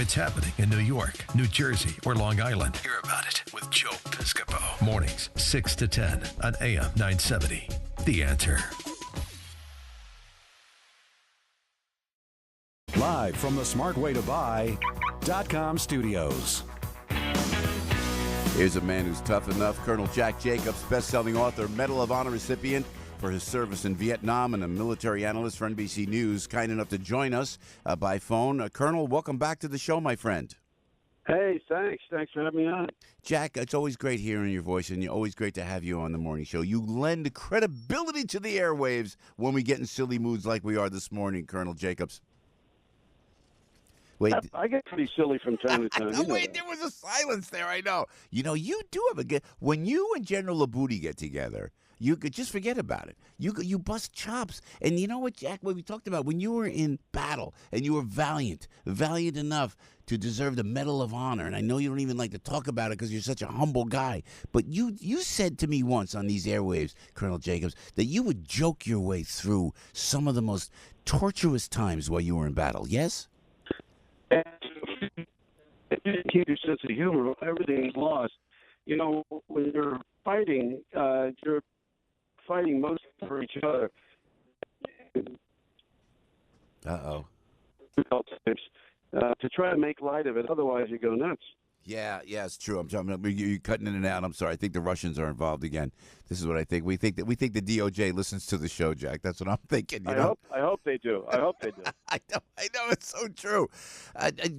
it's happening in New York, New Jersey, or Long Island. Hear about it with Joe Piscopo. Mornings, 6 to 10 on AM 970. The Answer. Live from the smartwaytobuy.com studios. Here's a man who's tough enough. Colonel Jack Jacobs, best-selling author, Medal of Honor recipient for his service in Vietnam, and a military analyst for NBC News, kind enough to join us by phone. Colonel, welcome back to the show, my friend. Hey, thanks. Thanks for having me on. Jack, it's always great hearing your voice, and always great to have you on the morning show. You lend credibility to the airwaves when we get in silly moods like we are this morning, Colonel Jacobs. Wait, I get pretty silly from time to time. Wait, there was a silence there, I know. You do have a good... When you and General Labouty get together, you could just forget about it. You bust chops. And you know what, Jack, what we talked about, when you were in battle and you were valiant enough to deserve the Medal of Honor, and I know you don't even like to talk about it because you're such a humble guy, but you said to me once on these airwaves, Colonel Jacobs, that you would joke your way through some of the most torturous times while you were in battle, yes? And if you keep your sense of humor, everything's lost. When you're fighting mostly for each other. Uh-oh. To try to make light of it, otherwise you go nuts. Yeah, it's true. You're cutting in and out. I'm sorry. I think the Russians are involved again. This is what I think. We think the DOJ listens to the show, Jack. That's what I'm thinking. I hope they do. I hope they do. I know. It's so true.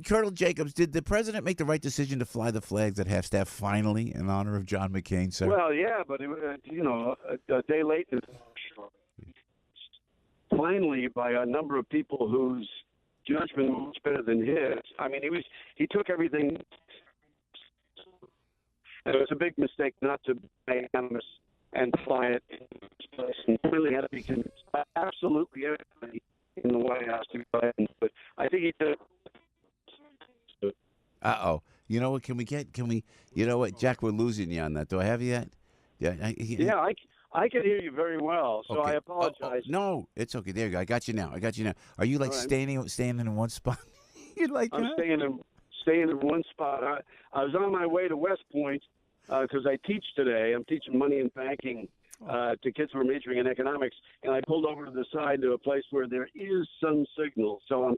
Colonel Jacobs, did the president make the right decision to fly the flags at half-staff finally in honor of John McCain, sir? Well, yeah, but a day late. Finally, by a number of people whose judgment was much better than his. I mean, he took everything. It was a big mistake not to make Analyst and fly it in this place. And really had to be convinced by absolutely everybody in the White House to go ahead and do it. I think he did. Uh-oh. You know what? Can we? You know what, Jack? We're losing you on that. Do I have you yet? Yeah. I can hear you very well, so okay. I apologize. No, it's okay. There you go. I got you now. Are you like standing in one spot? You're like I'm staying in one spot. I was on my way to West Point because I teach today. I'm teaching money and banking to kids who are majoring in economics, and I pulled over to the side to a place where there is some signal. So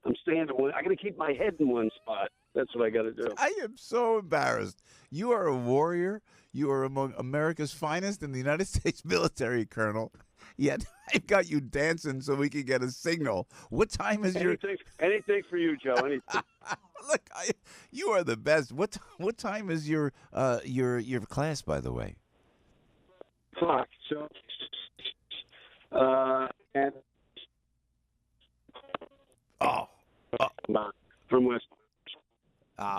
I'm staying in one. I got to keep my head in one spot. That's what I got to do. I am so embarrassed. You are a warrior. You are among America's finest in the United States military, Colonel. Yet I've got you dancing so we can get a signal. What time is anything for you, Joe? Anything. Look, you are the best. What time is your class, by the way? Clock. So, and from West.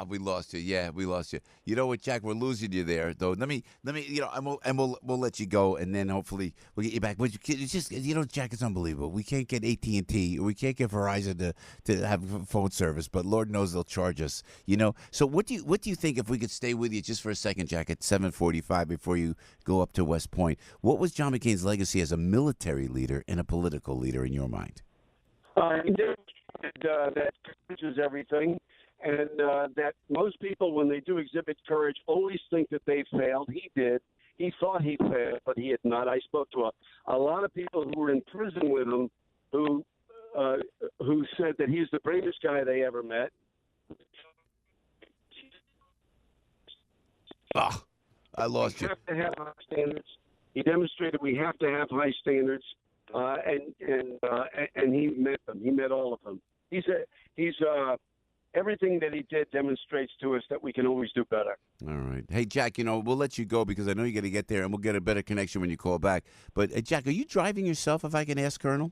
We lost you. Yeah, we lost you. You know what, Jack? We're losing you there, though. Let me. We'll let you go, and then hopefully we'll get you back. But it's just, Jack, it's unbelievable. We can't get AT&T, or we can't get Verizon to have phone service, but Lord knows they'll charge us. So what do you think if we could stay with you just for a second, Jack, at 7:45 before you go up to West Point? What was John McCain's legacy as a military leader and a political leader in your mind? That courage is everything. And that most people, when they do exhibit courage, always think that they failed. He did. He thought he failed, but he had not. I spoke to a lot of people who were in prison with him who said that he's the bravest guy they ever met. I lost you. We have to have high standards. He demonstrated we have to have high standards, and he met them. He met all of them. Everything that he did demonstrates to us that we can always do better. All right. Hey, Jack, we'll let you go because I know you got to get there, and we'll get a better connection when you call back. But, Jack, are you driving yourself, if I can ask, Colonel?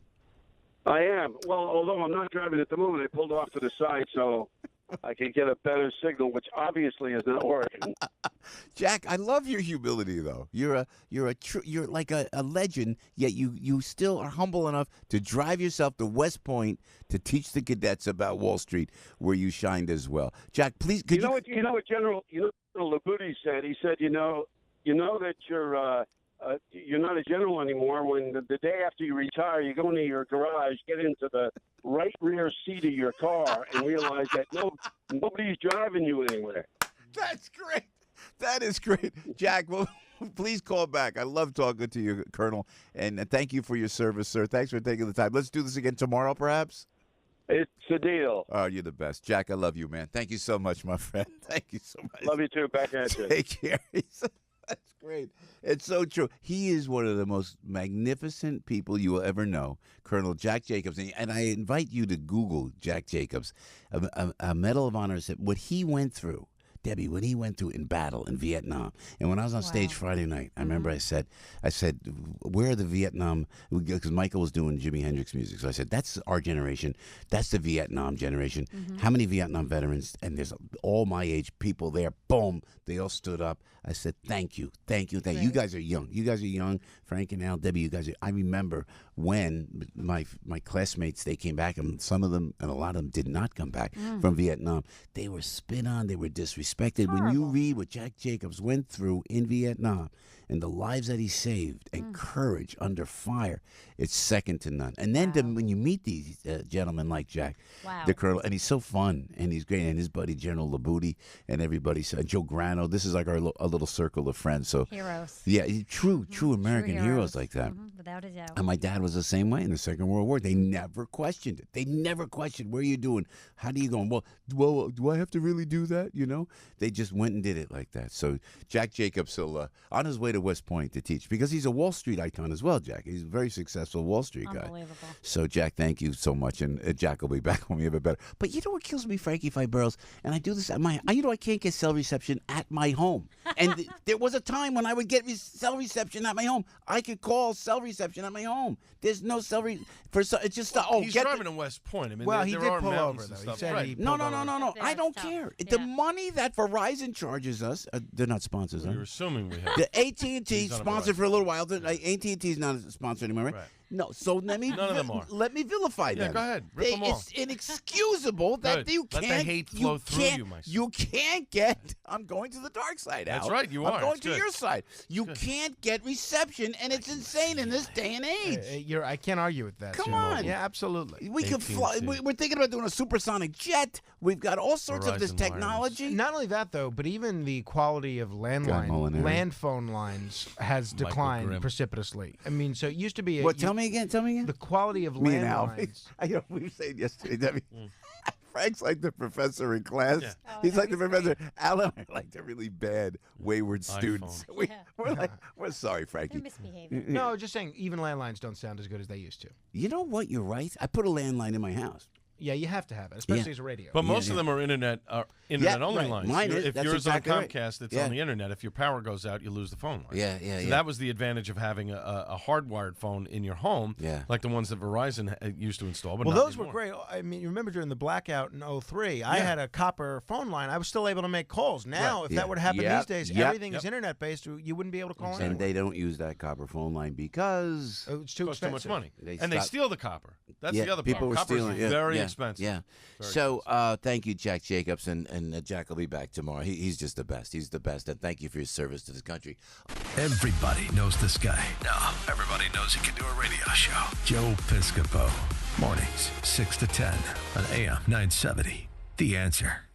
I am. Well, although I'm not driving at the moment, I pulled off to the side so I can get a better signal, which obviously is not working. Jack, I love your humility, though. You're like a legend, yet you still are humble enough to drive yourself to West Point to teach the cadets about Wall Street, where you shined as well. Jack, please, General Labouty said? He said, you know that you're not a general anymore. When the day after you retire, you go into your garage, get into the right rear seat of your car, and realize that nobody's driving you anywhere. That's great. That is great. Jack, well, please call back. I love talking to you, Colonel, and thank you for your service, sir. Thanks for taking the time. Let's do this again tomorrow, perhaps? It's a deal. Oh, you're the best. Jack, I love you, man. Thank you so much, my friend. Thank you so much. Love you too. Back at you. Take care. That's great. It's so true. He is one of the most magnificent people you will ever know, Colonel Jack Jacobs. And I invite you to Google Jack Jacobs, a Medal of Honor. What he went through, Debbie, when he went through in battle in Vietnam. And when I was on stage Friday night, I remember I said, where are the Vietnam, because Michael was doing Jimi Hendrix music. So I said, that's our generation. That's the Vietnam generation. How many Vietnam veterans? And there's all my age people there. Boom. They all stood up. I said, thank you. Thank you. Thank you. You guys are young. You guys are young. Frank and Al, Debbie, you guys are, I remember when my classmates, they came back, and some of them, and a lot of them did not come back from Vietnam. They were spit on. They were disrespected. Horrible. When you read what Jack Jacobs went through in Vietnam and the lives that he saved and courage under fire, it's second to none. And then when you meet these gentlemen like Jack, the Colonel, and he's so fun, and he's great, and his buddy General Labouty, and everybody, Joe Grano, this is like a little circle of friends. So Heroes. Yeah, true American heroes like that. Without a doubt. And my dad was the same way in the Second World War. They never questioned it. They never questioned, where are you doing? How do you go? Well, do I have to really do that? You know, they just went and did it like that. So Jack Jacobs, on his way to West Point to teach, because he's a Wall Street icon as well, Jack. He's a very successful Wall Street guy. Unbelievable. So, Jack, thank you so much. And Jack will be back when we have it better. But you know what kills me, Frankie Five Barrels? And I do this at I can't get cell reception at my home. And there was a time when I would get cell reception at my home. I could call cell reception at my home. There's no cell it's just he's driving to West Point. I mean, well, there he are did pull mountains over, and though. stuff. He said Right. he No. pulled I don't care. The money that Verizon charges us, they're not sponsors. You're assuming we have. The AT&T He's on a sponsored Verizon. for a little while. AT&T is not a sponsor anymore, right? No, so let me None of them are. let me vilify them. Yeah, go ahead. Rip them off. It's inexcusable that Good. you can't. Let the hate flow through you, my son. You can't get. I'm going to the dark side, Al. That's right, you I'm are. going It's to good. your side. You can't get reception, and it's insane in this day and age. I can't argue with that. Come Jim. on. Yeah, absolutely. We could fly. AT&T. We're thinking about doing a supersonic jet. We've got all sorts of this Verizon technology. Not only that, though, but even the quality of land phone lines has declined Grimm. precipitously. I mean, so it used to be. Tell me again. The quality of Me and Al. landlines. We were saying yesterday, Debbie. Frank's like the professor in class. Yeah. Oh, He's that like the was professor. Al and I are like the really bad, wayward students. Yeah. We're sorry, Frankie. They're misbehaving. No, just saying, even landlines don't sound as good as they used to. You know what? You're right. I put a landline in my house. Yeah, you have to have it, especially as a radio. But most of them are internet only right. lines. Mine is. If That's yours exactly on right. Comcast, it's Yeah. on the internet. If your power goes out, you lose the phone line. Yeah. That was the advantage of having a hardwired phone in your home, like the ones that Verizon used to install. But Well, not those anymore. were great. I mean, you remember during the blackout in 03, I had a copper phone line. I was still able to make calls. Now, if that would happen these days, everything is internet-based. You wouldn't be able to call And anyone. they don't use that copper phone line because It's too Costs too expensive. much money. They They stop- steal the copper. That's the other people problem. were Copper's stealing. very expensive. Yeah. Very So thank you, Jack Jacobs, and Jack will be back tomorrow. He's just the best. He's the best, and thank you for your service to this country. Everybody knows this guy. No, everybody knows he can do a radio show. Joe Piscopo. Mornings, 6 to 10 on AM 970. The Answer.